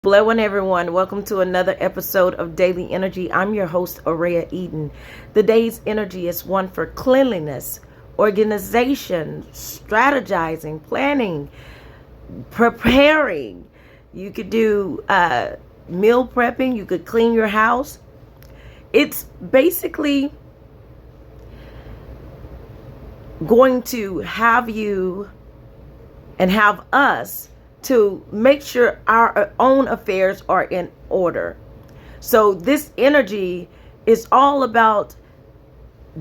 Hello, everyone. Welcome to another episode of Daily Energy. I'm your host, Araya Eden. The day's energy is one for cleanliness, organization, strategizing, planning, preparing. You could do meal prepping. You could clean your house. It's basically going to have you and have us to make sure our own affairs are in order. So this energy is all about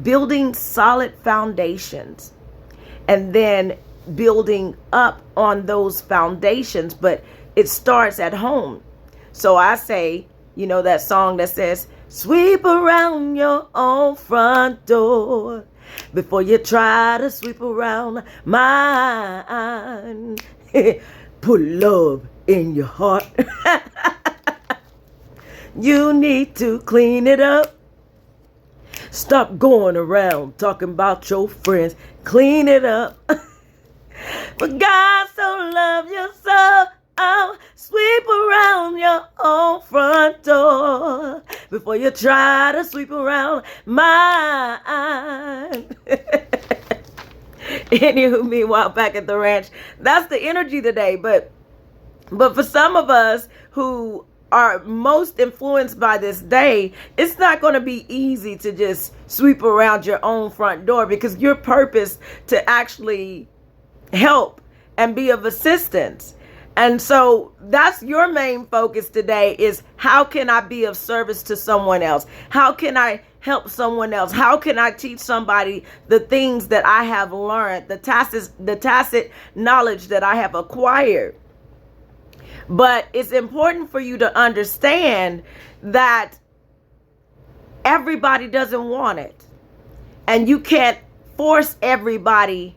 building solid foundations and then building up on those foundations, but it starts at home. So I say, that song that says, sweep around your own front door before you try to sweep around mine. Put love in your heart. You need to clean it up. Stop going around talking about your friends. Clean it up. But God so loved you so. Sweep around your own front door before you try to sweep around mine. Anywho, meanwhile, back at the ranch, that's the energy today. But for some of us who are most influenced by this day, it's not going to be easy to just sweep around your own front door, because your purpose to actually help and be of assistance. And so that's your main focus today, is how can I be of service to someone else? How can I help someone else? How can I teach somebody the things that I have learned, the tacit knowledge that I have acquired? But it's important for you to understand that everybody doesn't want it. And you can't force everybody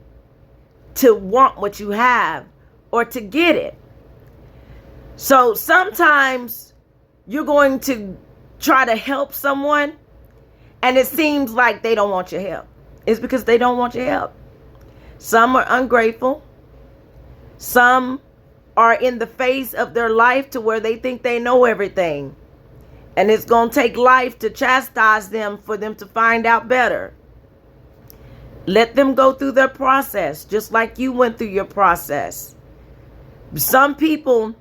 to want what you have or to get it. So sometimes you're going to try to help someone and it seems like they don't want your help. It's because they don't want your help. Some are ungrateful. Some are in the phase of their life to where they think they know everything. And it's going to take life to chastise them for them to find out better. Let them go through their process, just like you went through your process. Some people,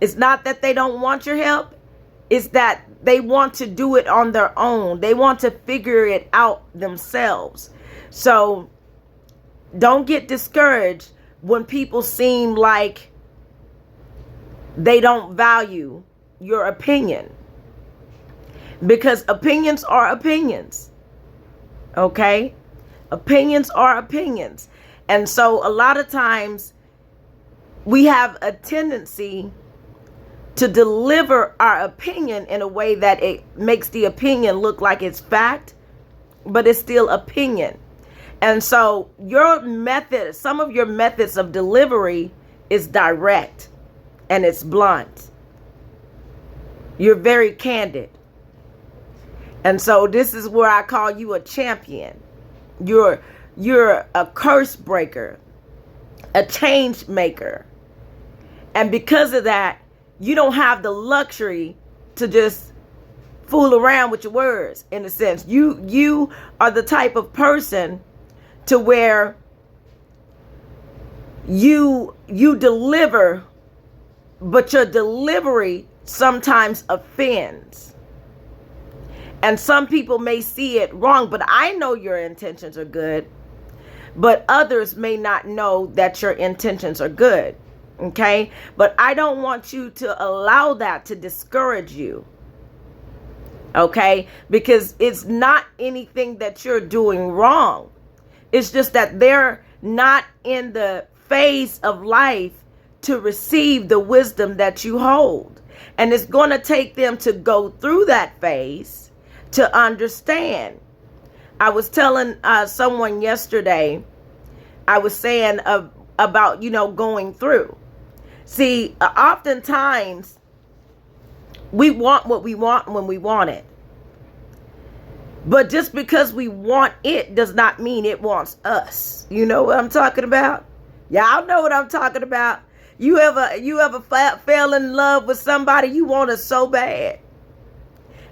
it's not that they don't want your help. It's that they want to do it on their own. They want to figure it out themselves. So don't get discouraged when people seem like they don't value your opinion, because opinions are opinions. Okay? Opinions are opinions. And so a lot of times we have a tendency to deliver our opinion in a way that it makes the opinion look like it's fact, but it's still opinion. And so your method, some of your methods of delivery is direct and it's blunt. You're very candid. And so this is where I call you a champion. You're a curse breaker, a change maker. And because of that, you don't have the luxury to just fool around with your words, in a sense. You are the type of person to where you deliver, but your delivery sometimes offends. And some people may see it wrong, but I know your intentions are good. But others may not know that your intentions are good. Okay? But I don't want you to allow that to discourage you. Okay? Because it's not anything that you're doing wrong. It's just that they're not in the phase of life to receive the wisdom that you hold. And it's going to take them to go through that phase to understand. I was telling someone yesterday, I was saying about, going through. See, oftentimes we want what we want when we want it. But just because we want it does not mean it wants us. You know what I'm talking about? Y'all know what I'm talking about. fell in love with somebody you wanted so bad,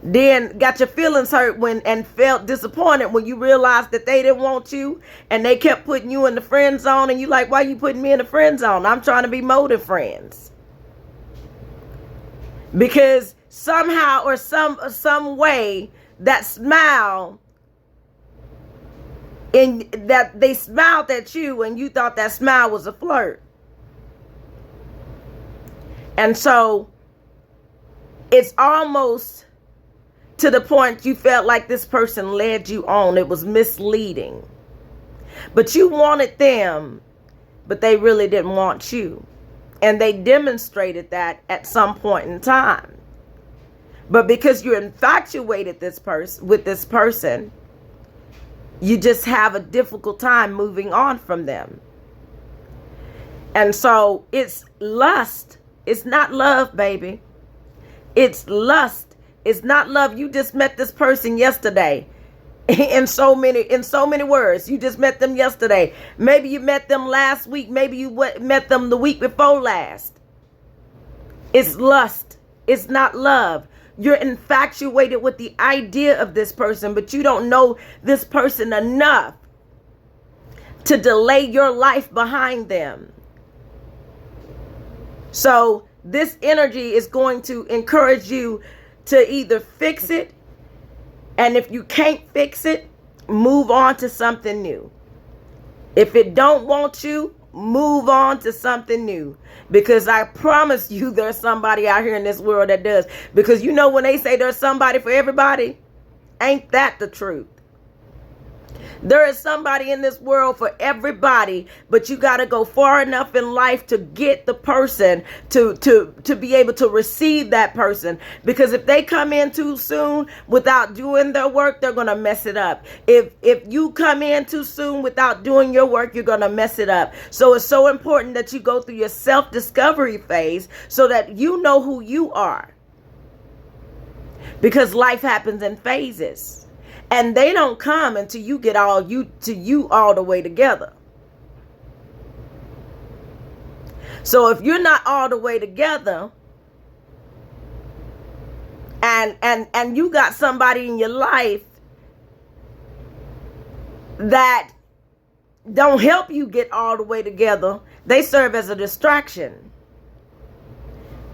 then got your feelings hurt and felt disappointed when you realized that they didn't want you and they kept putting you in the friend zone, and you like, why you putting me in the friend zone? I'm trying to be more than friends. Because somehow or some way that smile, in that they smiled at you and you thought that smile was a flirt. And so it's almost to the point you felt like this person led you on. It was misleading. But you wanted them, but they really didn't want you. And they demonstrated that at some point in time. But because you're infatuated with this person, you just have a difficult time moving on from them. And so it's lust. It's not love, baby. It's lust. It's not love. You just met this person yesterday. In so many words. You just met them yesterday. Maybe you met them last week. Maybe you met them the week before last. It's lust. It's not love. You're infatuated with the idea of this person, but you don't know this person enough to delay your life behind them. So this energy is going to encourage you to either fix it, and if you can't fix it, move on to something new. If it don't want you, move on to something new. Because I promise you there's somebody out here in this world that does. Because you know when they say there's somebody for everybody, ain't that the truth? There is somebody in this world for everybody, but you got to go far enough in life to get the person to be able to receive that person. Because if they come in too soon without doing their work, they're going to mess it up. If you come in too soon without doing your work, you're going to mess it up. So it's so important that you go through your self-discovery phase so that you know who you are. Because life happens in phases. And they don't come until you get all the way together. So if you're not all the way together, and you got somebody in your life that don't help you get all the way together, they serve as a distraction.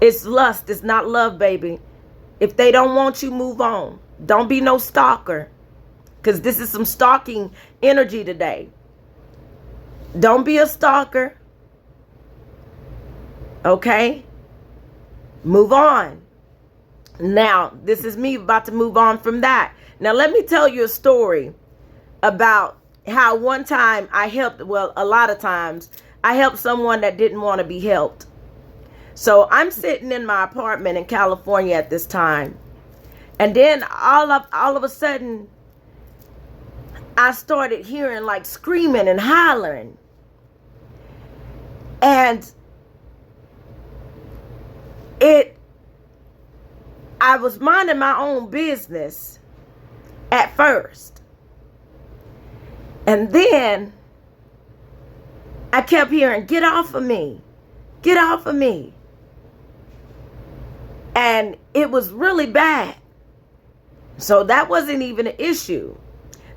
It's lust. It's not love, baby. If they don't want you, move on. Don't be no stalker. Because this is some stalking energy today. Don't be a stalker. Okay? Move on. Now, this is me about to move on from that. Now, let me tell you a story about how one time I helped, well, a lot of times, I helped someone that didn't want to be helped. So I'm sitting in my apartment in California at this time. And then all of a sudden, I started hearing like screaming and hollering. And I was minding my own business at first. And then I kept hearing, get off of me. Get off of me. And it was really bad. So that wasn't even an issue.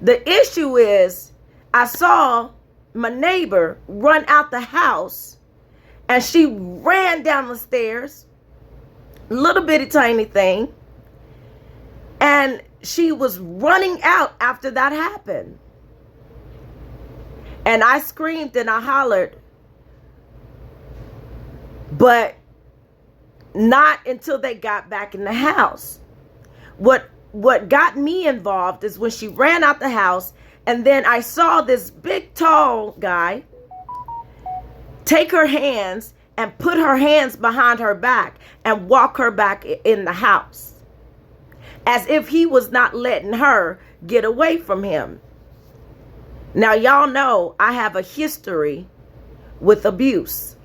The issue is I saw my neighbor run out the house, and she ran down the stairs, little bitty tiny thing, and she was running out after that happened. And I screamed and I hollered, but not until they got back in the house. What got me involved is when she ran out the house, and then I saw this big tall guy take her hands and put her hands behind her back and walk her back in the house, as if he was not letting her get away from him. Now, y'all know I have a history with abuse.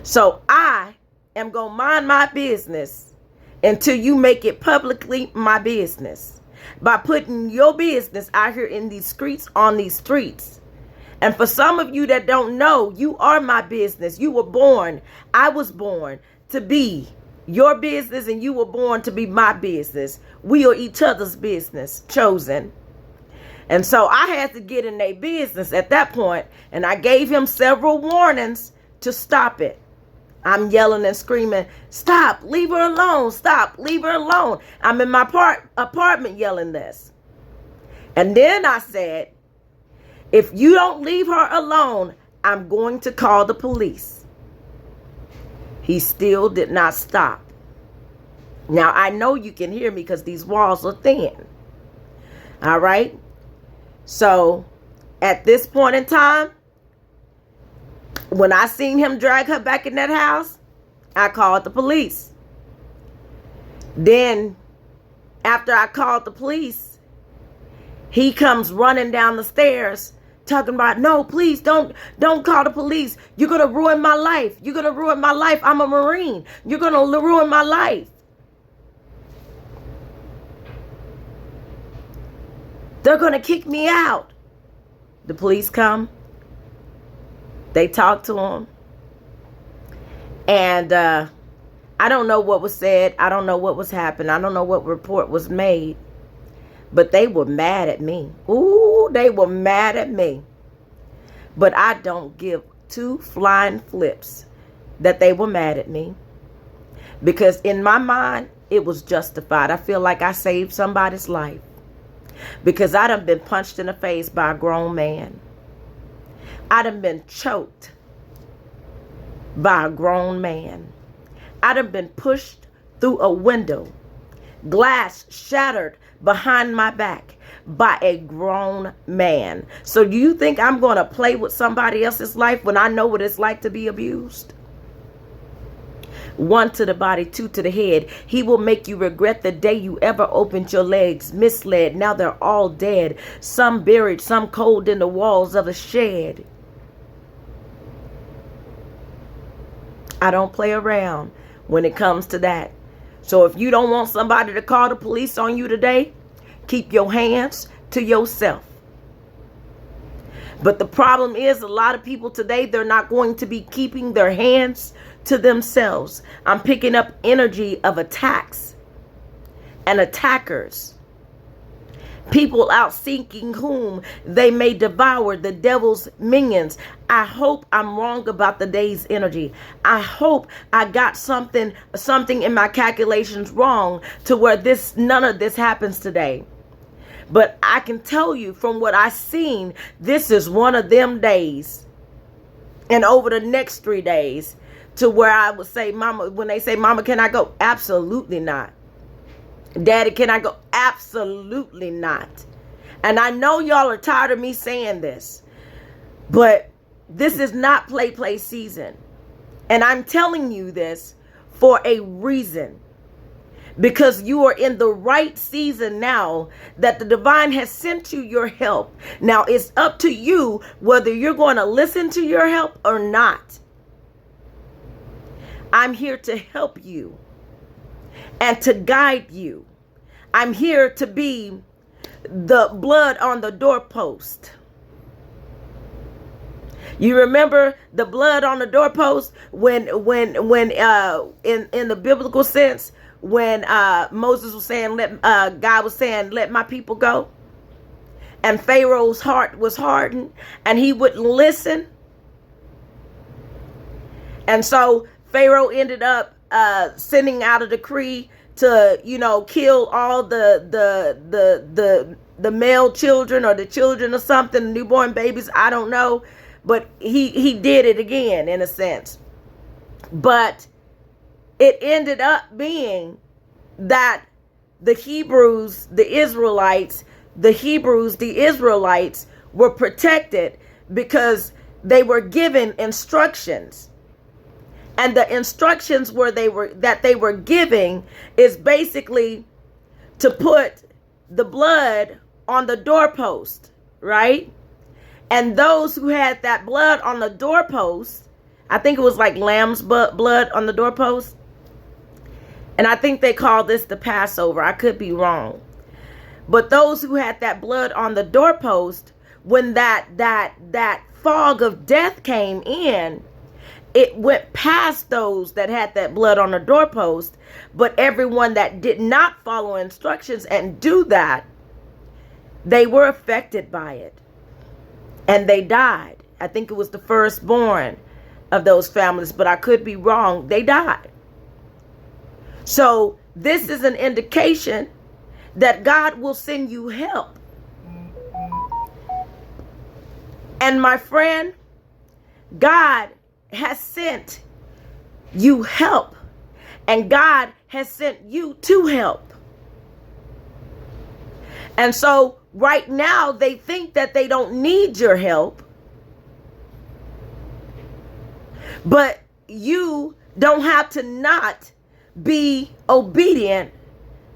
So I am going to mind my business until you make it publicly my business. By putting your business out here in these streets, on these streets. And for some of you that don't know, you are my business. You were born. I was born to be your business, and you were born to be my business. We are each other's business, chosen. And so I had to get in their business at that point, and I gave him several warnings to stop it. I'm yelling and screaming, stop, leave her alone, stop, leave her alone. I'm in my apartment yelling this. And then I said, if you don't leave her alone, I'm going to call the police. He still did not stop. Now, I know you can hear me because these walls are thin. All right? So, at this point in time, when I seen him drag her back in that house, I called the police. Then, after I called the police, he comes running down the stairs talking about, no, please don't call the police. You're going to ruin my life. You're going to ruin my life. I'm a Marine. You're going to ruin my life. They're going to kick me out. The police come. They talk to him. And I don't know what was said. I don't know what was happening. I don't know what report was made. But they were mad at me. Ooh, they were mad at me. But I don't give two flying flips that they were mad at me. Because in my mind, it was justified. I feel like I saved somebody's life. Because I done been punched in the face by a grown man. I done been choked by a grown man. I done been pushed through a window. Glass shattered behind my back by a grown man. So do you think I'm going to play with somebody else's life when I know what it's like to be abused? 1 to the body, 2 to the head. He will make you regret the day you ever opened your legs. Misled. Now they're all dead. Some buried, some cold in the walls of a shed. I don't play around when it comes to that. So if you don't want somebody to call the police on you today, keep your hands to yourself. But the problem is a lot of people today, they're not going to be keeping their hands to themselves. I'm picking up energy of attacks and attackers. People out seeking whom they may devour, the devil's minions. I hope I'm wrong about the day's energy. I hope I got something in my calculations wrong to where none of this happens today. But I can tell you from what I've seen, this is one of them days. And over the next 3 days, to where I would say, Mama, when they say, Mama, can I go? Absolutely not. Daddy, can I go? Absolutely not. And I know y'all are tired of me saying this, but this is not play season. And I'm telling you this for a reason. Because you are in the right season now that the divine has sent you your help. Now it's up to you whether you're going to listen to your help or not. I'm here to help you and to guide you. I'm here to be the blood on the doorpost. You remember the blood on the doorpost when in the biblical sense, when Moses was saying, God was saying, let my people go. And Pharaoh's heart was hardened and he wouldn't listen. And so Pharaoh ended up sending out a decree to, kill all the male children or the children or something, newborn babies. I don't know. But he did it again in a sense. But it ended up being that the Israelites were protected because they were given instructions. And the instructions that they were giving is basically to put the blood on the doorpost, right? And those who had that blood on the doorpost, I think it was like lamb's blood on the doorpost. And I think they call this the Passover. I could be wrong. But those who had that blood on the doorpost, when that fog of death came in, it went past those that had that blood on the doorpost, but everyone that did not follow instructions and do that, they were affected by it. And they died. I think it was the firstborn of those families, but I could be wrong. They died. So this is an indication that God will send you help. And my friend, God has sent you help, and God has sent you to help. And so right now they think that they don't need your help, but you don't have to not be obedient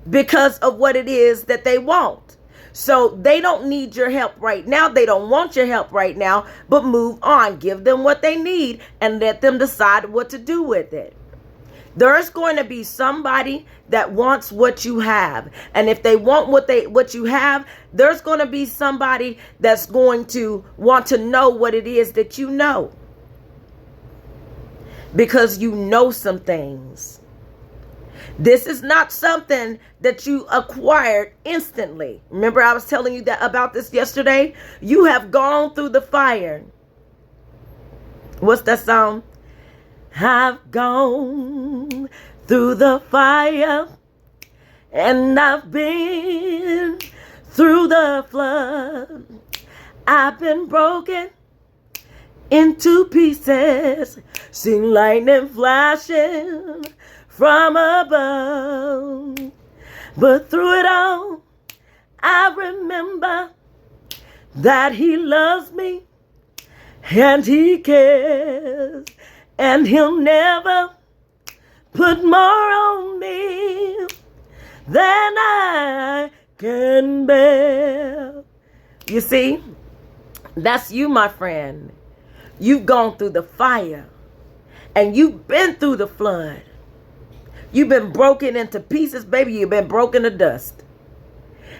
because of what it is that they want. So they don't need your help right now. They don't want your help right now, but move on. Give them what they need and let them decide what to do with it. There's going to be somebody that wants what you have. And if they want what you have, there's going to be somebody that's going to want to know what it is that you know. Because you know some things. This is not something that you acquired instantly. Remember, I was telling you that about this yesterday? You have gone through the fire. What's that song? I've gone through the fire, and I've been through the flood. I've been broken into pieces, seen lightning flashing from above. But through it all, I remember that he loves me and he cares, and he'll never put more on me than I can bear. You see, that's you, my friend. You've gone through the fire, and you've been through the flood. You've been broken into pieces, baby. You've been broken to dust.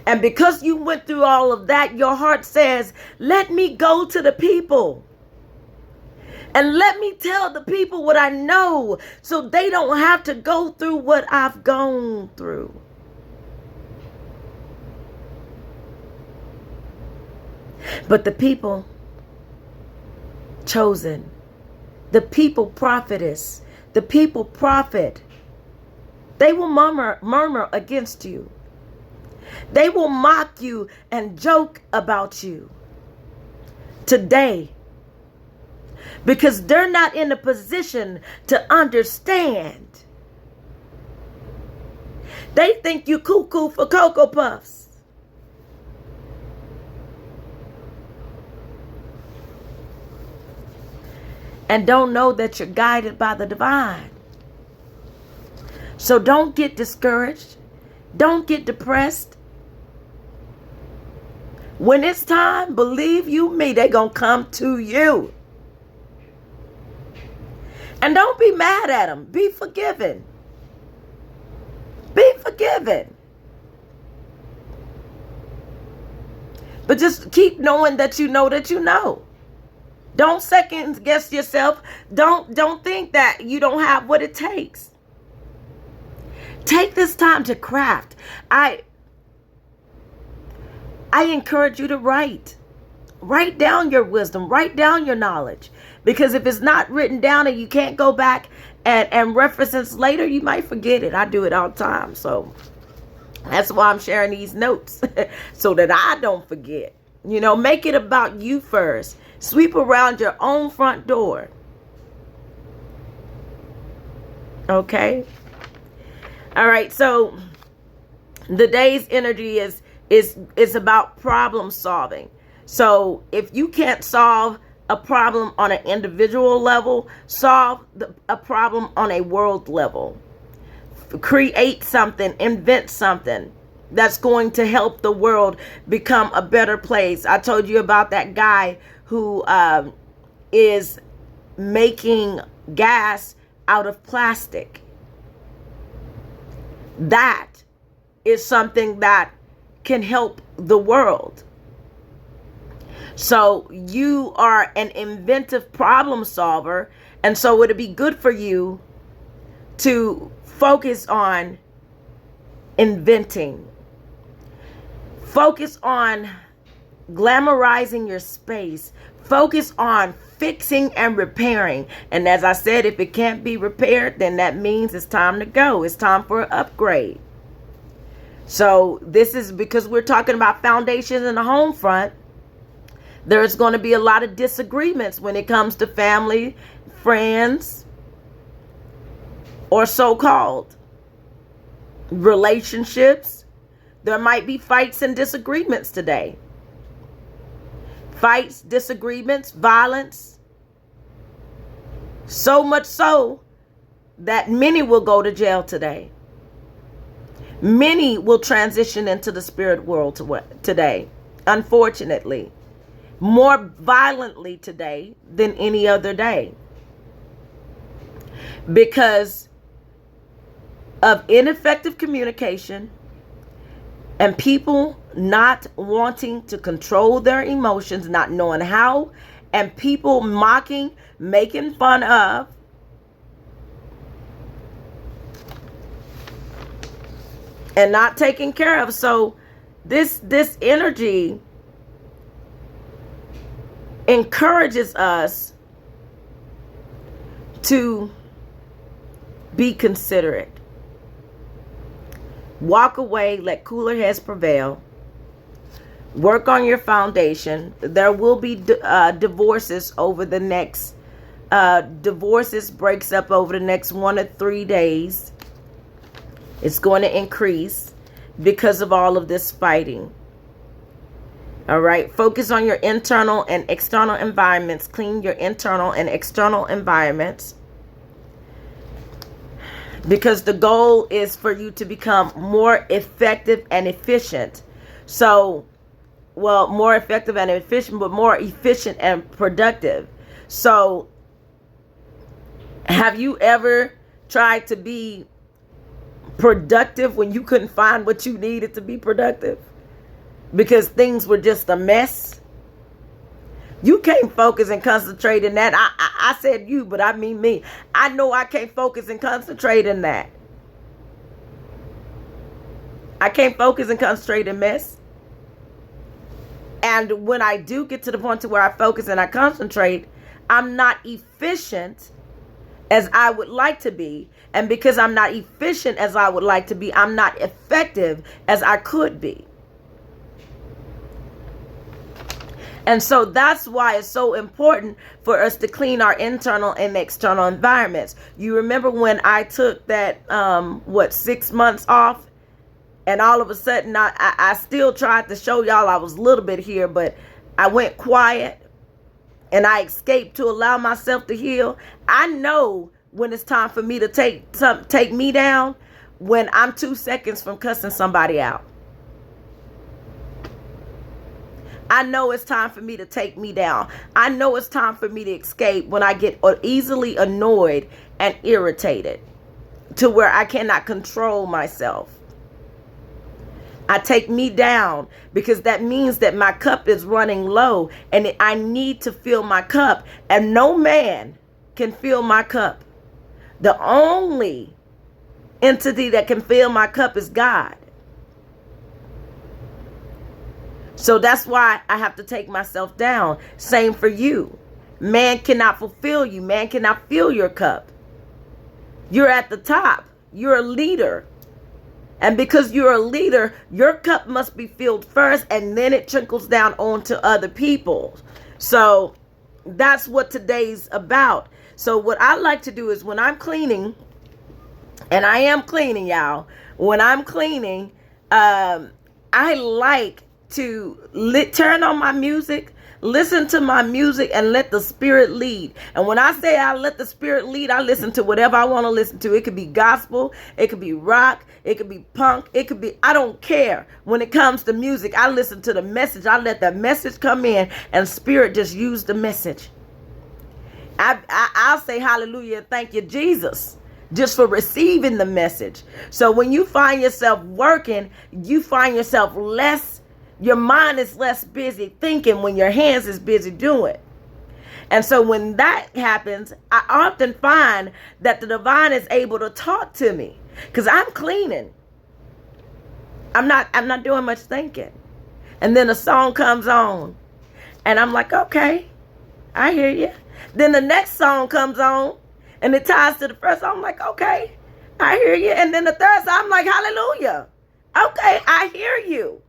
And because you went through all of that, your heart says, let me go to the people. And let me tell the people what I know, so they don't have to go through what I've gone through. But the people chosen, the people prophetess, the people prophet, they will murmur against you. They will mock you and joke about you today, because they're not in a position to understand. They think you cuckoo for Cocoa Puffs. And don't know that you're guided by the divine. So don't get discouraged. Don't get depressed. When it's time, believe you me, they're going to come to you. And don't be mad at them. Be forgiven. Be forgiven. But just keep knowing that you know that you know. Don't second guess yourself. Don't think that you don't have what it takes. Take this time to craft. I encourage you to write. Write down your wisdom. Write down your knowledge. Because if it's not written down and you can't go back and reference it later, you might forget it. I do it all the time. So that's why I'm sharing these notes. So that I don't forget. You know, make it about you first. Sweep around your own front door. Okay? All right, so the day's energy is about problem solving. So if you can't solve a problem on an individual level, solve a problem on a world level. Create something, invent something that's going to help the world become a better place. I told you about that guy who is making gas out of plastic. That is something that can help the world. So you are an inventive problem solver. And so it'd be good for you to focus on inventing. Focus on glamorizing your space. Focus on fixing and repairing. And as I said, if it can't be repaired, then that means it's time to go. It's time for an upgrade. So this is because we're talking about foundations in the home front. There's going to be a lot of disagreements when it comes to family, friends, or so-called relationships. There might be fights and disagreements today. Fights, disagreements, violence. So much so that many will go to jail today. Many will transition into the spirit world today, unfortunately. More violently today than any other day. Because of ineffective communication and people not wanting to control their emotions, not knowing how, and people mocking, making fun of, and not taking care of. So this energy encourages us to be considerate. Walk away, let cooler heads prevail. Work on your foundation. There will be divorces over the next, divorces breaks up over the next 1 to 3 days. It's going to increase because of all of this fighting. All right. Focus on your internal and external environments. Clean your internal and external environments. Because the goal is for you to become more effective and efficient. So, well, more effective and efficient, but more efficient and productive. So, have you ever tried to be productive when you couldn't find what you needed to be productive? Because things were just a mess. You can't focus and concentrate in that. I said you, but I mean me. I know I can't focus and concentrate in that. I can't focus and concentrate in mess. And when I do get to the point to where I focus and I concentrate, I'm not efficient as I would like to be. And because I'm not efficient as I would like to be, I'm not effective as I could be. And so that's why it's so important for us to clean our internal and external environments. You remember when I took that, 6 months off, and all of a sudden I still tried to show y'all I was a little bit here, but I went quiet and I escaped to allow myself to heal. I know when it's time for me to take me down, when I'm 2 seconds from cussing somebody out. I know it's time for me to take me down. I know it's time for me to escape when I get easily annoyed and irritated to where I cannot control myself. I take me down because that means that my cup is running low and I need to fill my cup, and no man can fill my cup. The only entity that can fill my cup is God. So that's why I have to take myself down. Same for you. Man cannot fulfill you. Man cannot fill your cup. You're at the top. You're a leader. And because you're a leader, your cup must be filled first, and then it trickles down onto other people. So that's what today's about. So what I like to do is when I'm cleaning, and I am cleaning, y'all. When I'm cleaning, I like to turn on my music, listen to my music, and let the spirit lead. And when I say I let the spirit lead, I listen to whatever I want to listen to. It could be gospel, it could be rock, it could be punk, it could be, I don't care. When it comes to music, I listen to the message. I let the message come in, and spirit just use the message. I'll say hallelujah, thank you, Jesus, just for receiving the message. So when you find yourself working, you find yourself less Your mind is less busy thinking when your hands is busy doing. And so when that happens, I often find that the divine is able to talk to me because I'm cleaning. I'm not doing much thinking. And then a song comes on and I'm like, okay, I hear you. Then the next song comes on and it ties to the first song. I'm like, okay, I hear you. And then the third song, I'm like, hallelujah. Okay, I hear you.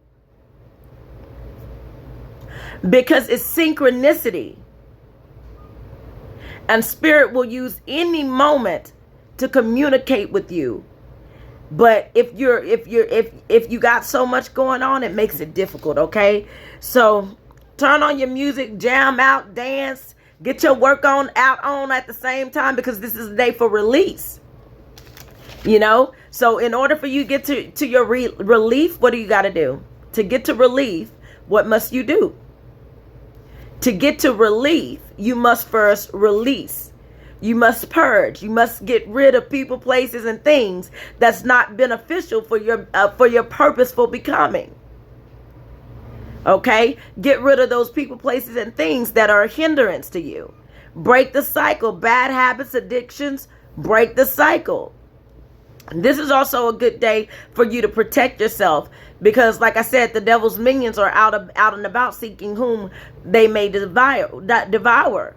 Because it's synchronicity. And spirit will use any moment to communicate with you. But if you got so much going on, it makes it difficult, okay? So turn on your music, jam out, dance, get your work on out on at the same time, because this is the day for release. You know? So in order for you to get to your relief, what do you got to do? To get to relief, what must you do? To get to relief, you must first release. You must purge. You must get rid of people, places, and things that's not beneficial for your purposeful becoming. Okay? Get rid of those people, places, and things that are a hindrance to you. Break the cycle. Bad habits, addictions, break the cycle. This is also a good day for you to protect yourself because, like I said, the devil's minions are out and about seeking whom they may devour.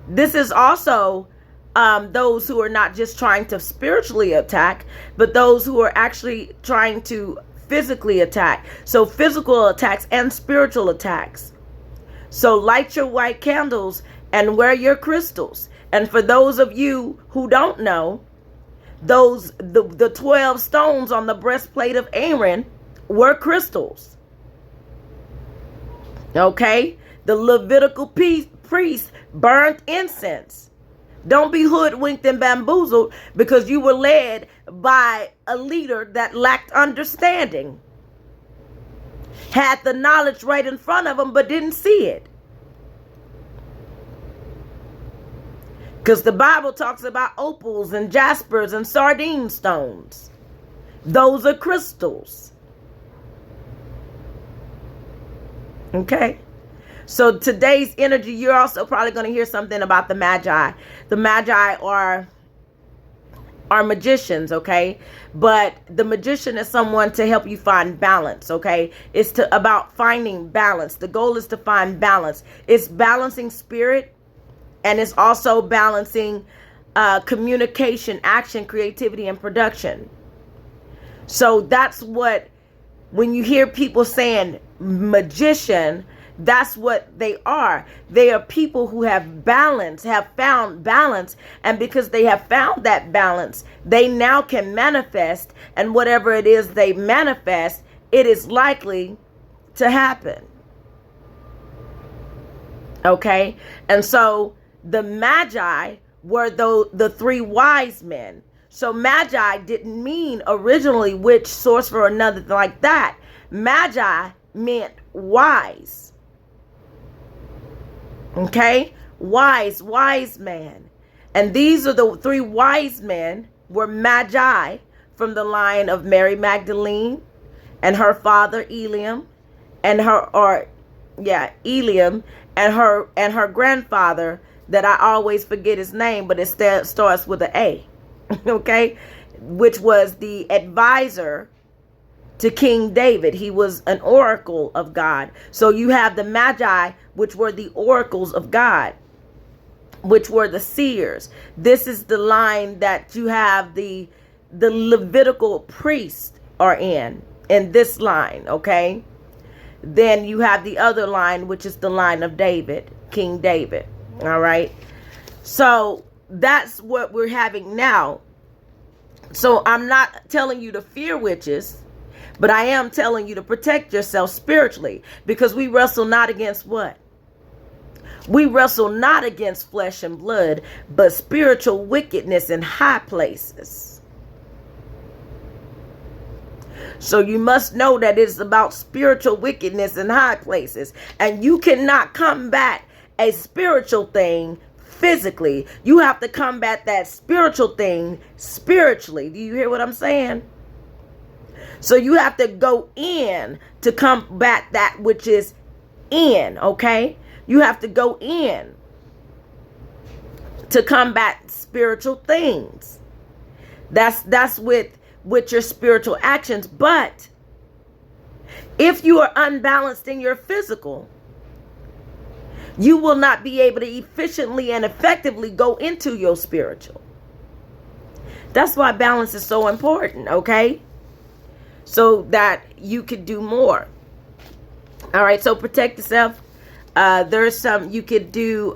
This is also those who are not just trying to spiritually attack, but those who are actually trying to physically attack. So physical attacks and spiritual attacks. So light your white candles and wear your crystals. And for those of you who don't know, the 12 stones on the breastplate of Aaron were crystals. Okay? The Levitical priest burned incense. Don't be hoodwinked and bamboozled because you were led by a leader that lacked understanding. Had the knowledge right in front of them but didn't see it. Because the Bible talks about opals and jaspers and sardine stones. Those are crystals. Okay? So today's energy, you're also probably going to hear something about the Magi. The Magi are magicians, okay? But the magician is someone to help you find balance, okay? It's about finding balance. The goal is to find balance. It's balancing spirit. And it's also balancing communication, action, creativity, and production. So that's what, when you hear people saying magician, that's what they are. They are people who have balance, have found balance. And because they have found that balance, they now can manifest. And whatever it is they manifest, it is likely to happen. Okay? And so the Magi were the three wise men. So Magi didn't mean originally witch, sorcerer, or nothing like that. Magi meant wise. Okay? Wise man. And these are the three wise men were Magi from the line of Mary Magdalene and her father Eliam and Eliam and her grandfather, that I always forget his name, but it starts with an A, okay? Which was the advisor to King David. He was an oracle of God. So you have the Magi, which were the oracles of God, which were the seers. This is the line that you have the Levitical priests are in this line, okay? Then you have the other line, which is the line of David, King David. All right. So that's what we're having now. So I'm not telling you to fear witches, but I am telling you to protect yourself spiritually, because we wrestle not against what? We wrestle not against flesh and blood, but spiritual wickedness in high places. So you must know that it's about spiritual wickedness in high places, and you cannot combat a spiritual thing physically. You have to combat that spiritual thing spiritually. Do you hear what I'm saying? So you have to go in to combat that which is in, okay? You have to go in to combat spiritual things. That's with your spiritual actions. But if you are unbalanced in your physical, you will not be able to efficiently and effectively go into your spiritual. That's why balance is so important, okay? So that you could do more. All right, so protect yourself. There's some, you could do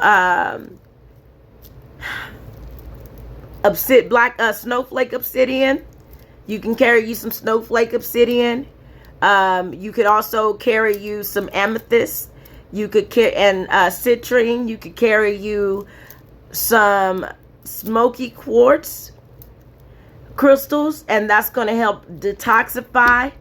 snowflake obsidian. You can carry you some snowflake obsidian. You could also carry you some amethyst. You could carry, and citrine. You could carry you some smoky quartz crystals, and that's going to help detoxify,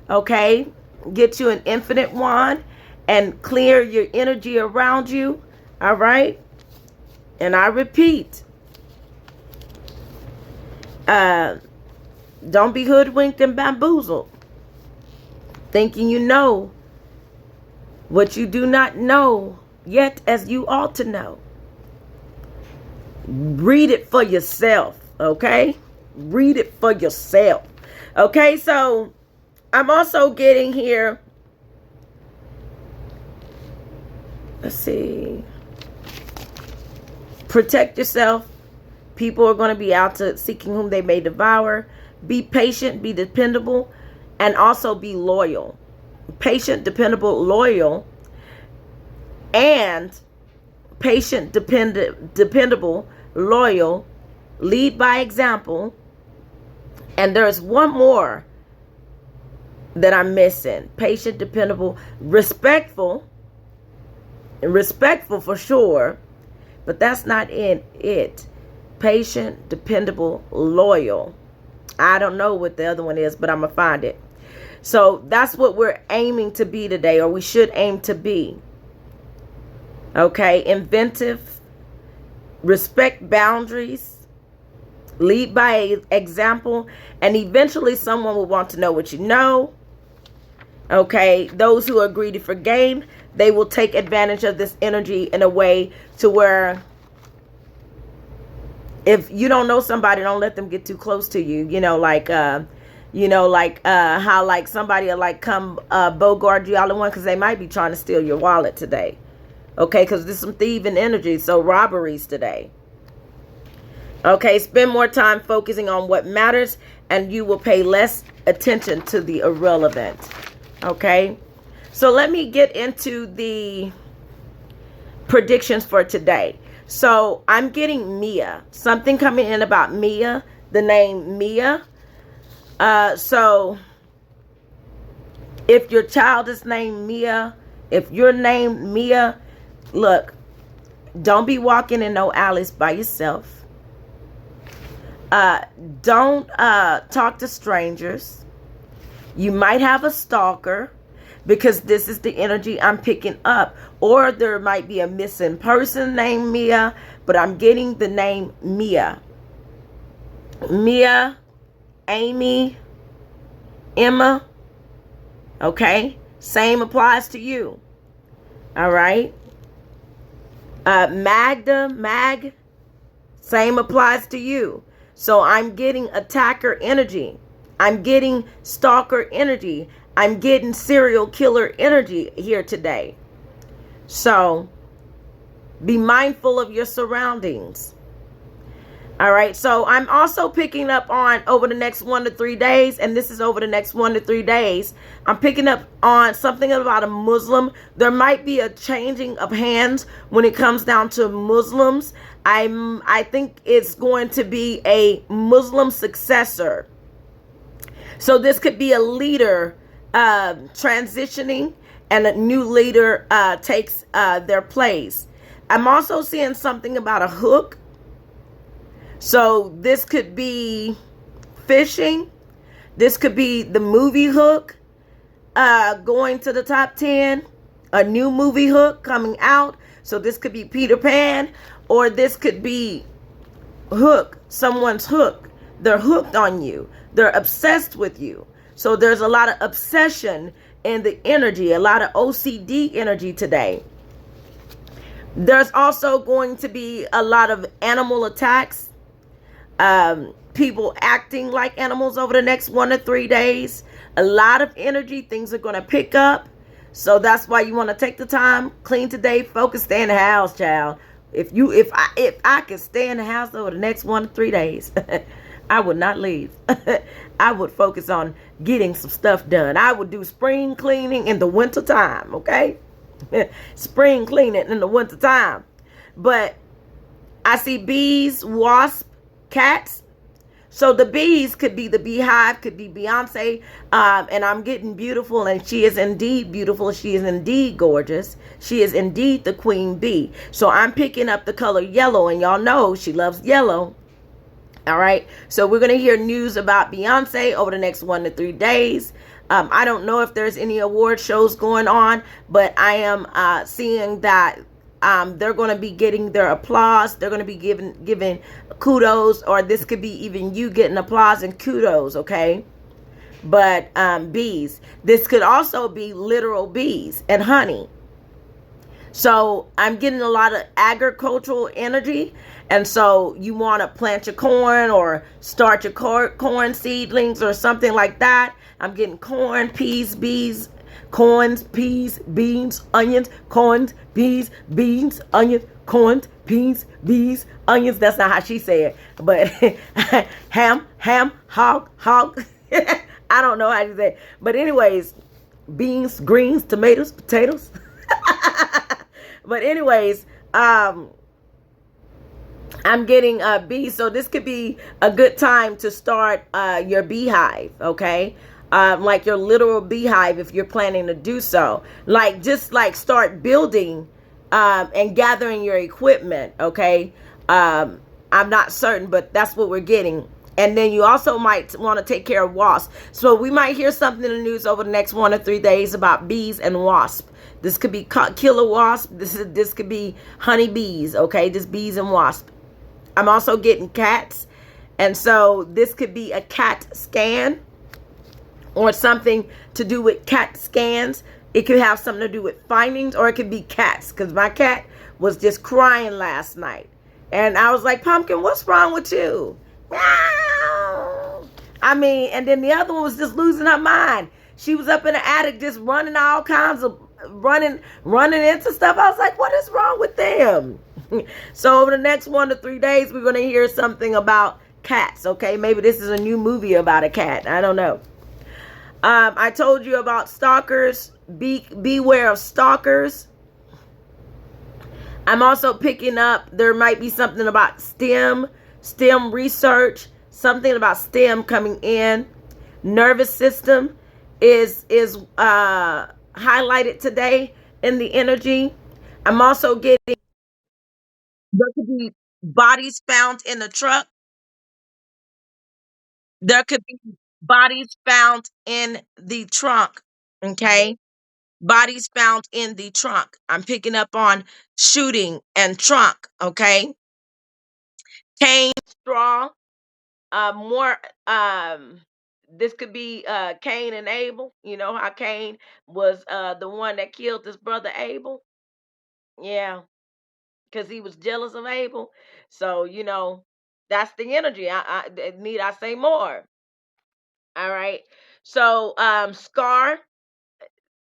okay? Get you an infinite wand and clear your energy around you, all right? And I repeat, don't be hoodwinked and bamboozled, thinking you know what you do not know yet as you ought to know. Read it for yourself, okay? Read it for yourself. Okay, so I'm also getting here. Let's see. Protect yourself. People are going to be out to seeking whom they may devour. Be patient, be dependable, and also be loyal. Patient, dependable, loyal, and patient, dependable, loyal, lead by example. And there's one more that I'm missing. Patient, dependable, respectful. And respectful for sure, but that's not in it. Patient, dependable, loyal. I don't know what the other one is, but I'm going to find it. So that's what we're aiming to be today, or we should aim to be. Okay, inventive, respect boundaries, lead by example, and eventually someone will want to know what you know. Okay, those who are greedy for gain, they will take advantage of this energy in a way to where if you don't know somebody, don't let them get too close to you. How like somebody will like come bogart you all in one because they might be trying to steal your wallet today. Okay, because there's some thieving energy, so robberies today. Okay, spend more time focusing on what matters and you will pay less attention to the irrelevant. Okay, so let me get into the predictions for today. So I'm getting Mia. Something coming in about Mia, the name Mia. So if your child is named Mia, if you're named Mia, look, don't be walking in no alleys by yourself. Don't talk to strangers. You might have a stalker because this is the energy I'm picking up. Or there might be a missing person named Mia, but I'm getting the name Mia. Mia, Amy, Emma. Okay? Same applies to you. All right? Mag, same applies to you. So I'm getting attacker energy. I'm getting stalker energy. I'm getting serial killer energy here today. So be mindful of your surroundings. All right. So I'm also picking up on over the next 1 to 3 days. And this is over the next 1 to 3 days. I'm picking up on something about a Muslim. There might be a changing of hands when it comes down to Muslims. I think it's going to be a Muslim successor. So this could be a leader transitioning and a new leader takes their place. I'm also seeing something about a hook. So this could be fishing. This could be the movie Hook going to the top 10. A new movie Hook coming out. So this could be Peter Pan. Or this could be Hook. Someone's hooked. They're hooked on you. They're obsessed with you. So there's a lot of obsession in the energy, a lot of OCD energy today. There's also going to be a lot of animal attacks, people acting like animals over the next 1 to 3 days. A lot of energy, things are going to pick up. So that's why you want to take the time, clean today, focus, stay in the house, child. If I could stay in the house over the next 1 to 3 days, I would not leave. I would focus on getting some stuff done. I would do spring cleaning in the winter time, okay? Spring cleaning in the winter time. But I see bees, wasps, cats. So the bees could be the beehive, could be Beyonce, and I'm getting beautiful, and she is indeed beautiful. She is indeed gorgeous. She is indeed the queen bee. So I'm picking up the color yellow, and y'all know she loves yellow. All right. So we're going to hear news about Beyonce over the next 1 to 3 days. I don't know if there's any award shows going on, but I am seeing that they're going to be getting their applause. They're going to be giving kudos, or this could be even you getting applause and kudos, okay? But bees. This could also be literal bees and honey. So I'm getting a lot of agricultural energy. And so you want to plant your corn or start your corn seedlings or something like that. I'm getting corn, peas, bees, corns, peas, beans, onions, corns, peas, beans, onions, corns, peas, bees, onions. That's not how she said it. But ham, hog. I don't know how to say it. But anyways, beans, greens, tomatoes, potatoes. But anyways, I'm getting bees, so this could be a good time to start your beehive, okay? Like your literal beehive, if you're planning to do so. Like, just like start building and gathering your equipment, okay? I'm not certain, but that's what we're getting. And then you also might want to take care of wasps. So we might hear something in the news over the next 1 to 3 days about bees and wasps. This could be killer wasp. This could be honey bees, okay? Just bees and wasps. I'm also getting cats. And so this could be a cat scan or something to do with cat scans. It could have something to do with findings, or it could be cats, because my cat was just crying last night. And I was like, Pumpkin, what's wrong with you? I mean, and then the other one was just losing her mind. She was up in the attic just running all kinds of running into stuff. I was like, what is wrong with them? So over the next 1 to 3 days, we're going to hear something about cats, okay? Maybe this is a new movie about a cat. I don't know. I told you about stalkers. Beware of stalkers. I'm also picking up, there might be something about STEM research, something about STEM coming in. Nervous system is highlighted today in the energy. I'm also getting, there could be bodies found in the truck. There could be bodies found in the trunk. Okay. Bodies found in the trunk. I'm picking up on shooting and trunk. Okay. Cane, straw, more, this could be Cain and Abel. You know how Cain was the one that killed his brother Abel? Yeah, because he was jealous of Abel. So, that's the energy. Need I say more? All right. So, Scar,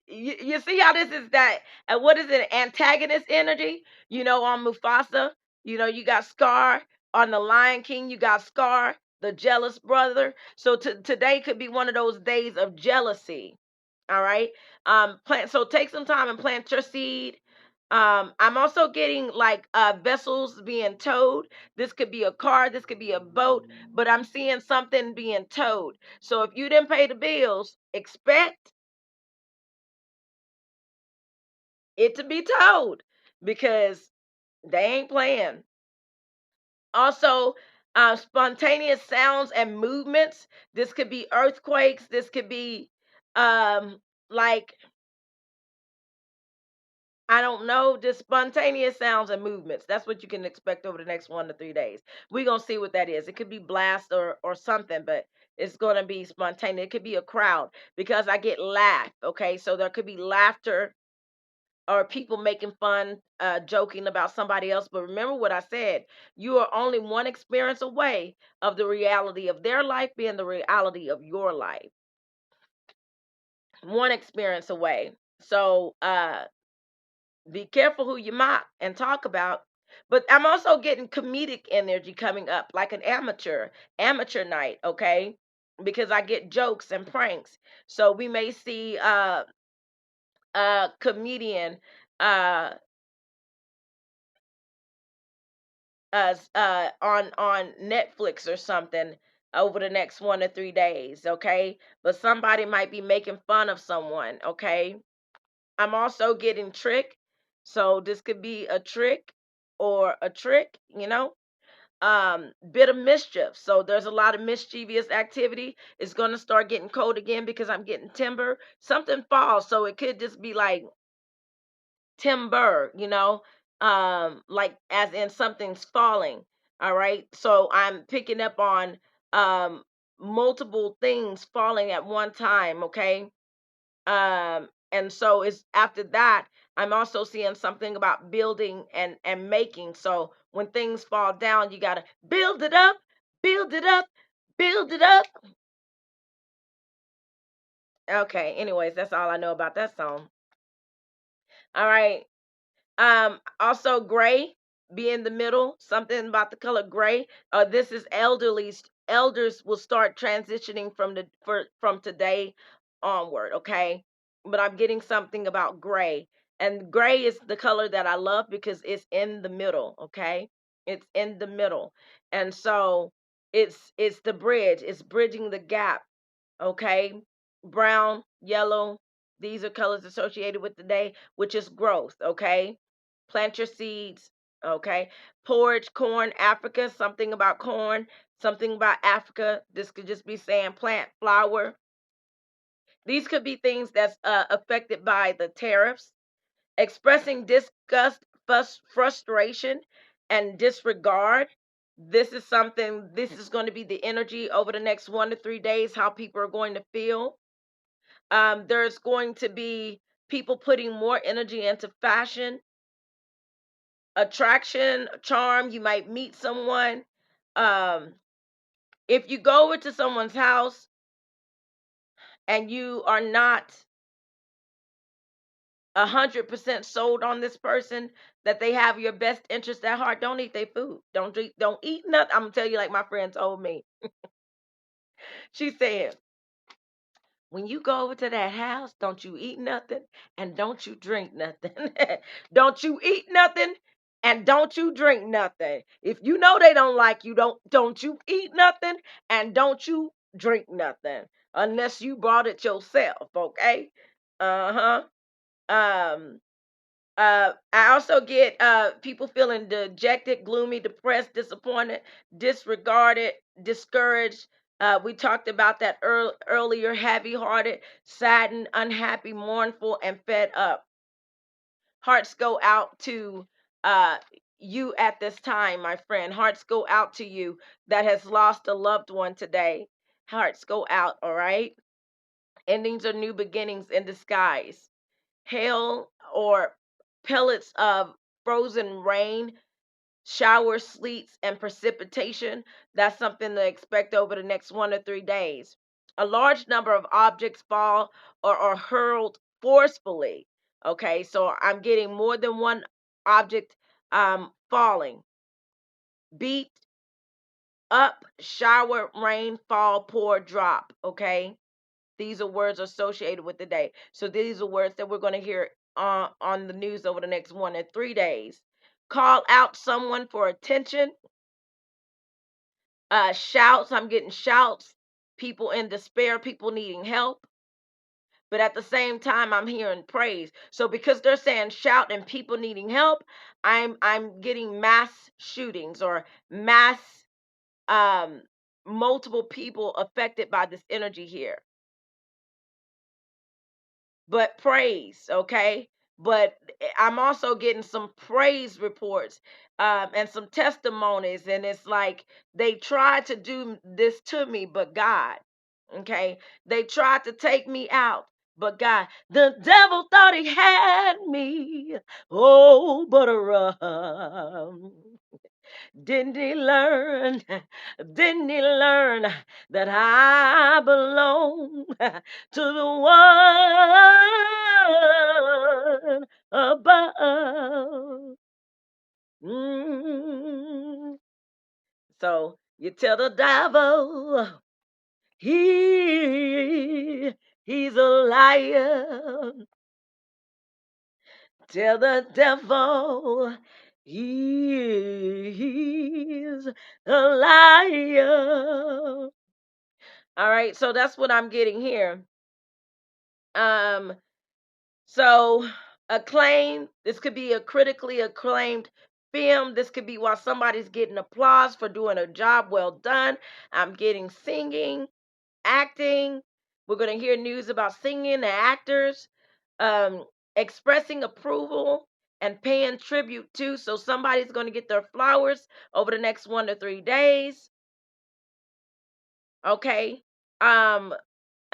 you see how this is that, what is it, antagonist energy? On Mufasa, you got Scar. On the Lion King, you got Scar, the jealous brother. So today could be one of those days of jealousy. All right. So take some time and plant your seed. I'm also getting like vessels being towed. This could be a car, this could be a boat, but I'm seeing something being towed. So if you didn't pay the bills, expect it to be towed, because they ain't playing. Also, spontaneous sounds and movements. This could be earthquakes. This could be like, I don't know, just spontaneous sounds and movements. That's what you can expect over the next 1 to 3 days. We're gonna see what that is. It could be blast or something, but it's gonna be spontaneous. It could be a crowd because I get laugh. Okay, so there could be laughter or people making fun, joking about somebody else. But remember what I said: you are only one experience away of the reality of their life being the reality of your life. One experience away. So be careful who you mock and talk about. But I'm also getting comedic energy coming up, like an amateur night, okay? Because I get jokes and pranks. So we may see a comedian uh on Netflix or something over the next 1 to 3 days, okay? But somebody might be making fun of someone, okay? I'm also getting trick. So this could be a trick or a trick, bit of mischief. So there's a lot of mischievous activity. It's going to start getting cold again because I'm getting timber. Something falls, so it could just be like timber, like as in something's falling. All right. So I'm picking up on um multiple things falling at one time, okay? And so it's after that I'm also seeing something about building and making. So when things fall down, you got to build it up, build it up, build it up. Okay, anyways, that's all I know about that song. All right. Also gray, be in the middle, something about the color gray. This is elderly. Elders will start transitioning from today onward, okay? But I'm getting something about gray. And gray is the color that I love because it's in the middle, okay? It's in the middle. And so it's the bridge. It's bridging the gap, okay? Brown, yellow, these are colors associated with the day, which is growth, okay? Plant your seeds, okay? Porridge, corn, Africa, something about corn, something about Africa. This could just be saying plant, flower. These could be things that's affected by the tariffs. Expressing disgust, frustration, and disregard. This is going to be the energy over the next 1 to 3 days, how people are going to feel. There's going to be people putting more energy into fashion, attraction, charm. You might meet someone. Um, if you go into someone's house and you are not 100% sold on this person, that they have your best interest at heart, don't eat their food. Don't eat nothing. I'm gonna tell you like my friend told me. She said, when you go over to that house, don't you eat nothing and don't you drink nothing. Don't you eat nothing and don't you drink nothing. If you know they don't like you, don't you eat nothing and don't you drink nothing unless you brought it yourself, okay? Uh-huh. Um I also get people feeling dejected, gloomy, depressed, disappointed, disregarded, discouraged. We talked about that earlier, heavy-hearted, saddened, unhappy, mournful, and fed up. Hearts go out to uh, you at this time, my friend. Hearts go out to you that has lost a loved one today. Hearts go out, all right? Endings are new beginnings in disguise. Hail or pellets of frozen rain, showers, sleets, and precipitation. That's something to expect over the next 1 to 3 days. A large number of objects fall or are hurled forcefully. Okay, so I'm getting more than one object falling. Beat up, shower, rain, fall, pour, drop. Okay, these are words associated with the day. So these are words that we're going to hear on the news over the next 1 to 3 days. Call out someone for attention. Shouts. I'm getting shouts. People in despair. People needing help. But at the same time, I'm hearing praise. So because they're saying shout and people needing help, I'm getting mass shootings or mass um, multiple people affected by this energy here. But praise, okay? But I'm also getting some praise reports and some testimonies, and it's like they tried to do this to me, but God, okay, they tried to take me out, but God, the devil thought he had me, oh, but didn't he learn? Didn't he learn that I belong to the one above? Mm. So you tell the devil he's a liar. Tell the devil he's a liar. All right, so that's what I'm getting here. Um, so acclaim. This could be a critically acclaimed film. This could be while somebody's getting applause for doing a job well done. I'm getting singing, acting. We're going to hear news about singing and actors expressing approval and paying tribute to. So somebody's going to get their flowers over the next 1 to 3 days. Okay.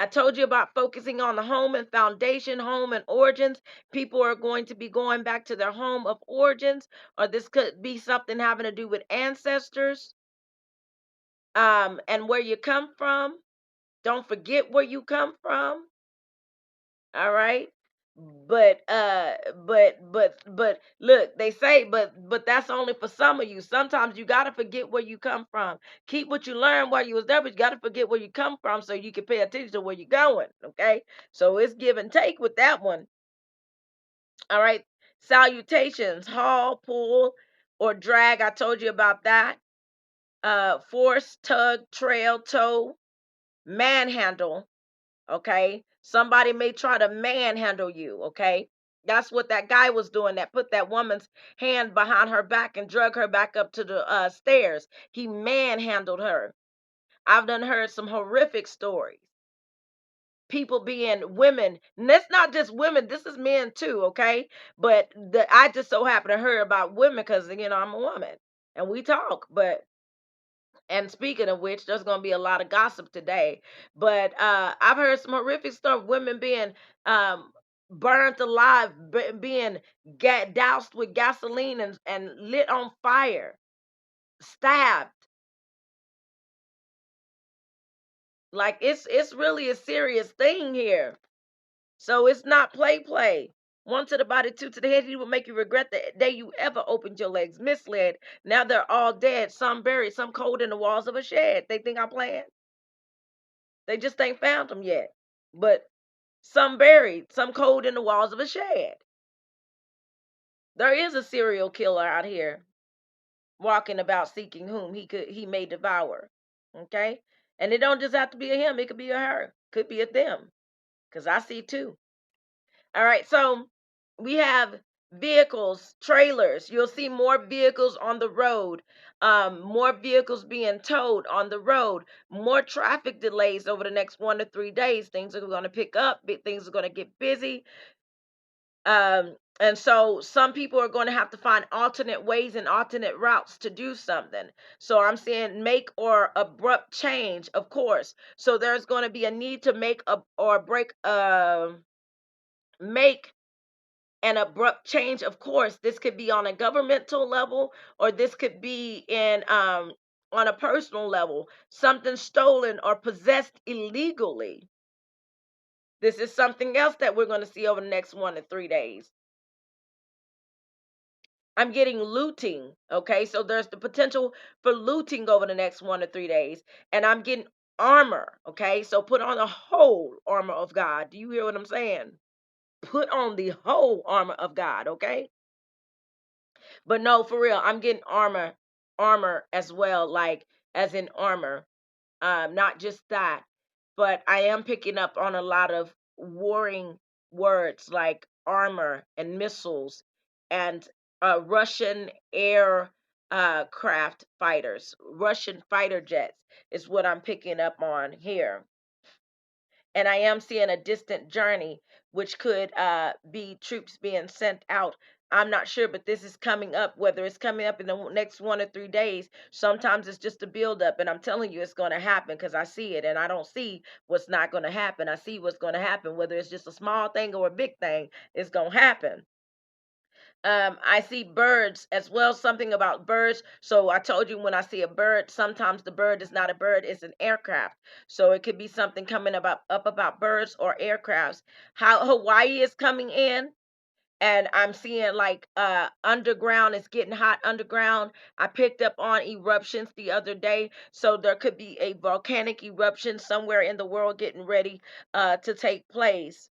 I told you about focusing on the home and foundation, home and origins. People are going to be going back to their home of origins, or this could be something having to do with ancestors and where you come from. Don't forget where you come from. All right. But look, they say, but that's only for some of you. Sometimes you got to forget where you come from. Keep what you learned while you was there, but you got to forget where you come from so you can pay attention to where you're going. Okay. So it's give and take with that one. All right. Salutations, haul, pull, or drag. I told you about that. Force, tug, trail, tow, manhandle. Okay. Somebody may try to manhandle you. Okay. That's what that guy was doing that put that woman's hand behind her back and drug her back up to the stairs. He manhandled her. I've done heard some horrific stories. People being women, and that's not just women, this is men too, okay? But I just so happen to hear about women because, I'm a woman and we talk, but and speaking of which, there's going to be a lot of gossip today. But I've heard some horrific stuff. Women being burnt alive, being doused with gasoline and lit on fire, stabbed. Like it's really a serious thing here. So it's not play. One to the body, two to the head. He will make you regret the day you ever opened your legs. Misled. Now they're all dead. Some buried. Some cold in the walls of a shed. They think I'm playing. They just ain't found them yet. But some buried, some cold in the walls of a shed. There is a serial killer out here walking about seeking whom he may devour. Okay? And it don't just have to be a him, it could be a her. Could be a them. Because I see two. All right, so we have vehicles, trailers. You'll see more vehicles on the road, more vehicles being towed on the road, more traffic delays over the next 1 to 3 days. Things are going to pick up, things are going to get busy. And so some people are going to have to find alternate ways and alternate routes to do something. So I'm saying make or abrupt change, of course. So there's going to be a need to make make an abrupt change. Of course, this could be on a governmental level, or this could be in on a personal level, something stolen or possessed illegally. This is something else that we're going to see over the next 1 to 3 days. I'm getting looting. Okay, so there's the potential for looting over the next 1 to 3 days. And I'm getting armor. Okay, so put on the whole armor of God. Do you hear what I'm saying? Put on the whole armor of God. Okay. But no, for real, I'm getting armor as well, like as in armor. Not just that, but I am picking up on a lot of warring words like armor and missiles and Russian air craft fighters, Russian fighter jets is what I'm picking up on here. And I am seeing a distant journey, which could be troops being sent out. I'm not sure, but this is coming up, whether it's coming up in the next 1 or 3 days. Sometimes it's just a buildup, and I'm telling you it's going to happen because I see it, and I don't see what's not going to happen. I see what's going to happen, whether it's just a small thing or a big thing, it's going to happen. I see birds as well, something about birds. So I told you when I see a bird, sometimes the bird is not a bird, it's an aircraft. So it could be something coming about birds or aircrafts. How Hawaii is coming in. And I'm seeing like underground, it's getting hot underground. I picked up on eruptions the other day. So there could be a volcanic eruption somewhere in the world getting ready to take place.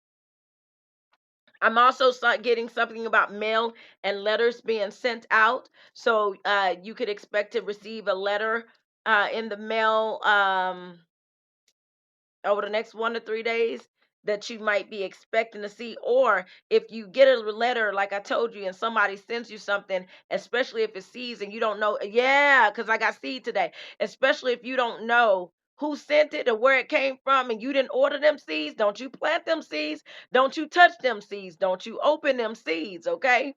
I'm also getting something about mail and letters being sent out. So you could expect to receive a letter in the mail over the next 1 to 3 days that you might be expecting to see. Or if you get a letter, like I told you, and somebody sends you something, especially if it's seeds and you don't know, yeah, because I got seed today, especially if you don't know who sent it or where it came from and you didn't order them seeds, don't you plant them seeds, don't you touch them seeds, don't you open them seeds, okay?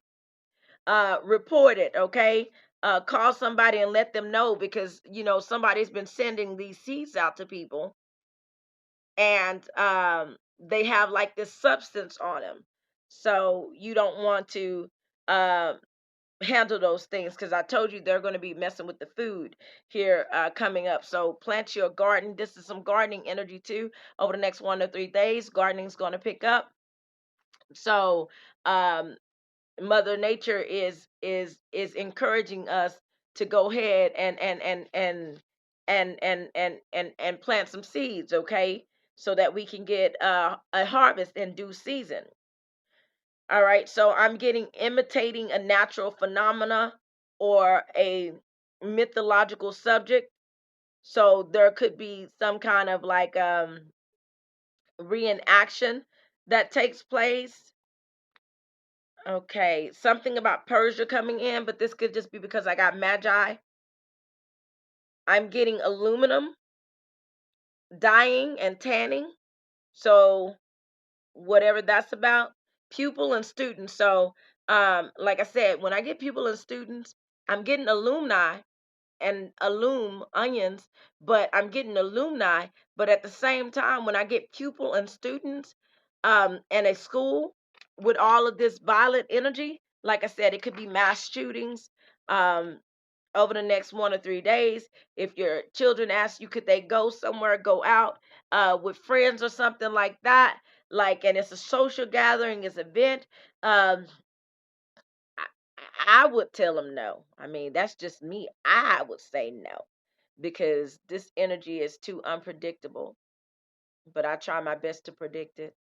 Report it, okay? Call somebody and let them know, because somebody's been sending these seeds out to people, and they have like this substance on them. So you don't want to uh, handle those things, because I told you they're going to be messing with the food here coming up. So plant your garden. This is some gardening energy too. Over the next 1 to 3 days, gardening's going to pick up. So um, Mother Nature is encouraging us to go ahead and plant some seeds, okay, so that we can get a harvest in due season. All right, so I'm getting imitating a natural phenomena or a mythological subject. So there could be some kind of like reenaction that takes place. Okay, something about Persia coming in, but this could just be because I got magi. I'm getting aluminum, dyeing, and tanning. So whatever that's about, pupil and student. So like I said, when I get pupil and students, I'm getting alumni and onions, but I'm getting alumni. But at the same time, when I get pupil and students, and a school with all of this violent energy, like I said, it could be mass shootings um, over the next 1 or 3 days. If your children ask you, could they go somewhere, go out with friends or something like that, and it's a social gathering, it's an event, um, I, I would tell them no. I mean, that's just me. I would say no, because this energy is too unpredictable. But I try my best to predict it.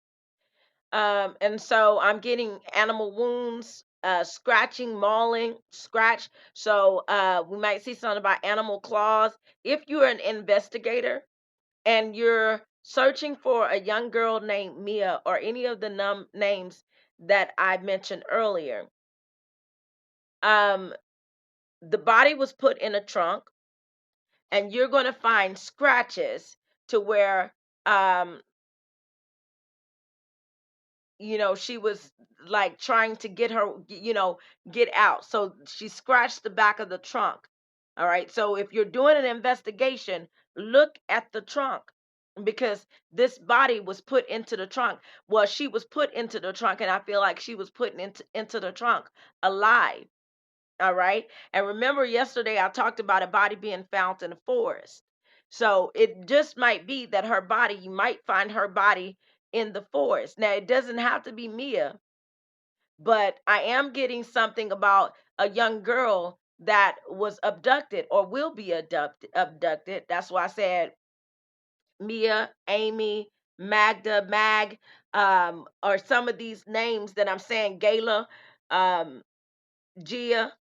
And so I'm getting animal wounds, scratching, mauling, scratch. So we might see something about animal claws. If you're an investigator and you're searching for a young girl named Mia or any of the names that I mentioned earlier, um, the body was put in a trunk, and you're going to find scratches to where um she was like trying to get her, get out. So she scratched the back of the trunk. All right, so if you're doing an investigation, look at the trunk, because this body was put into the trunk. Well, she was put into the trunk, and I feel like she was put into the trunk alive. All right. And remember, yesterday I talked about a body being found in a forest. So it just might be that you might find her body in the forest. Now, it doesn't have to be Mia, but I am getting something about a young girl that was abducted or will be abducted. That's why I said Mia, Amy, Magda, Mag, or some of these names that I'm saying, Gayla, Gia,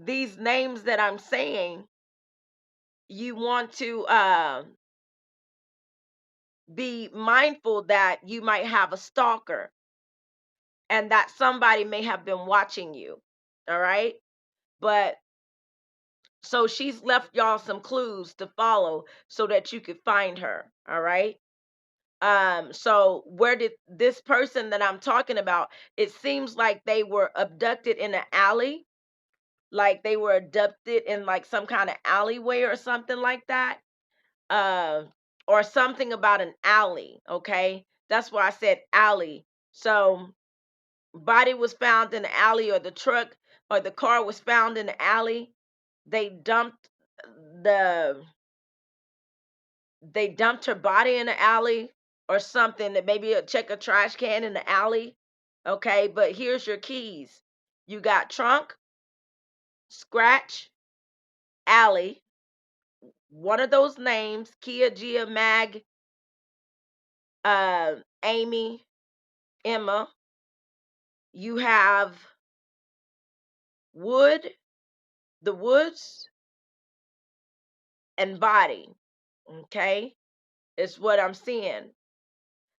these names that I'm saying, you want to be mindful that you might have a stalker and that somebody may have been watching you. All right. But so she's left y'all some clues to follow so that you could find her. All right. So where did this person that I'm talking about, it seems like they were abducted in an alley, like they were abducted in like some kind of alleyway or something like that. uh, or something about an alley. Okay, that's why I said alley. So body was found in the alley, or the truck or the car was found in the alley. They dumped the they dumped her body in the alley or something. That maybe check a trash can in the alley. Okay, but here's your keys. You got trunk, scratch, alley. One of those names: Kia, Gia, Mag, Amy, Emma. You have wood, the woods, and body. Okay, is what I'm seeing.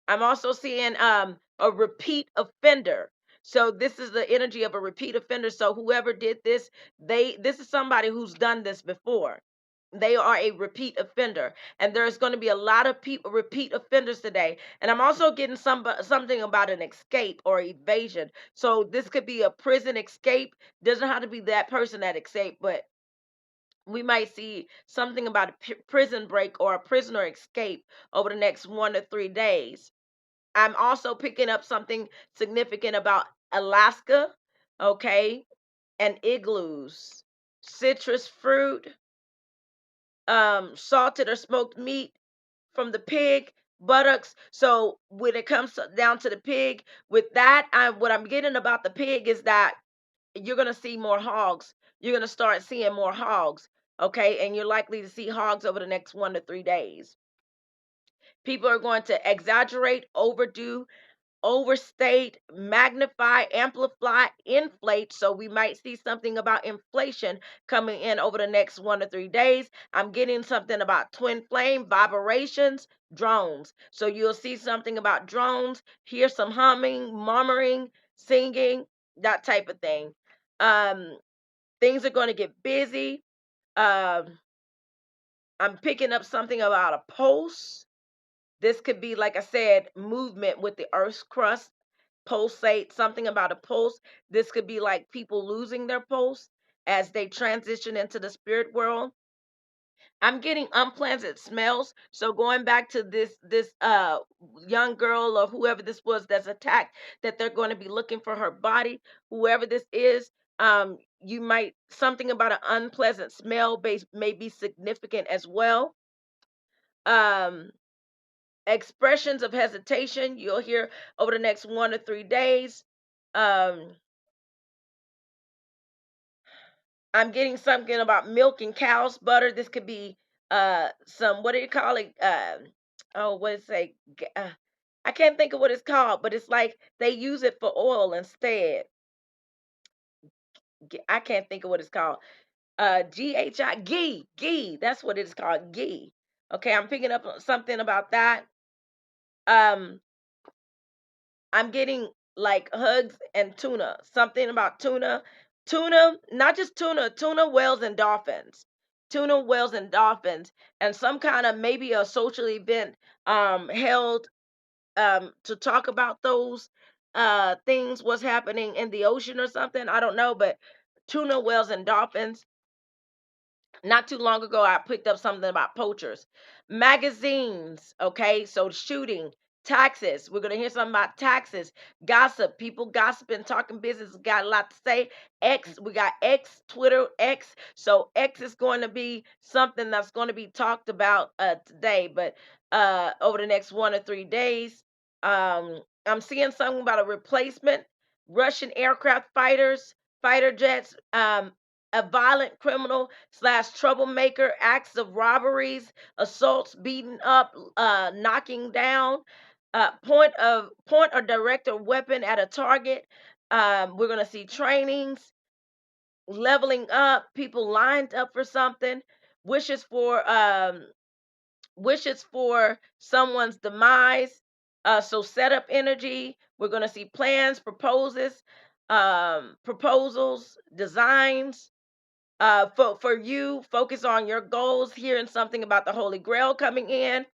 I'm also seeing a repeat offender. So this is the energy of a repeat offender. So whoever did this, this is somebody who's done this before. They are a repeat offender, and there's going to be a lot of people repeat offenders today. And I'm also getting something about an escape or evasion. So this could be a prison escape. Doesn't have to be that person that escaped, but we might see something about a prison break or a prisoner escape over the next 1 to 3 days. I'm also picking up something significant about Alaska, okay, and igloos, citrus fruit, salted or smoked meat from the pig, buttocks. So when it comes down to the pig, with that, what I'm getting about the pig is that you're gonna see more hogs. You're gonna start seeing more hogs, okay, and you're likely to see hogs over the next 1 to 3 days. People are going to exaggerate, overdo, overstate, magnify, amplify, inflate. So we might see something about inflation coming in over the next 1 to 3 days. I'm getting something about twin flame, vibrations, drones. So you'll see something about drones, hear some humming, murmuring, singing, that type of thing. Um, Things are going to get busy. Um, I'm picking up something about a pulse. This could be, like I said, movement with the Earth's crust, pulsate, something about a pulse. This could be like people losing their pulse as they transition into the spirit world. I'm getting unpleasant smells. So going back to this young girl or whoever this was that's attacked, that they're going to be looking for her body. Whoever this is, you might something about an unpleasant smell base may be significant as well. Um, Expressions of hesitation you'll hear over the next 1 to 3 days. Um, I'm getting something about milk and cow's butter. This could be some, what do you call it? Oh, what is it? I can't think of what it's called, but it's like they use it for oil instead. I can't think of what it's called. Ghee. That's what it's called, ghee. Okay, I'm picking up something about that. Um, I'm getting like hugs and tuna. Something about tuna. Tuna, not just tuna, tuna whales and dolphins. Tuna whales and dolphins, and some kind of maybe a social event held to talk about those things, what's happening in the ocean or something. I don't know, but tuna whales and dolphins. Not too long ago, I picked up something about poachers. Magazines, okay? So shooting, taxes. We're going to hear something about taxes, gossip, people gossiping, talking business, got a lot to say. X, we got X, Twitter, X. So X is going to be something that's going to be talked about today, but over the next 1 to 3 days. I'm seeing something about a replacement, Russian aircraft fighters, fighter jets, a violent criminal slash troublemaker, acts of robberies, assaults, beating up, knocking down, point or direct a weapon at a target. We're gonna see trainings, leveling up, people lined up for something, wishes for um, wishes for someone's demise. So setup energy. We're gonna see plans, proposals, designs. For you, focus on your goals, hearing something about the Holy Grail coming in.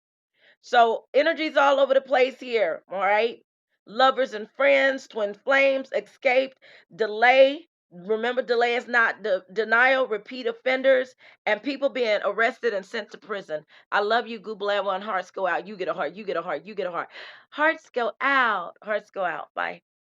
So energy's all over the place here. All right. Lovers and friends, twin flames, escaped, delay. Remember, delay is not denial, repeat offenders, and people being arrested and sent to prison. I love you, Google One. Hearts go out. You get a heart. You get a heart. You get a heart. Hearts go out. Hearts go out. Bye.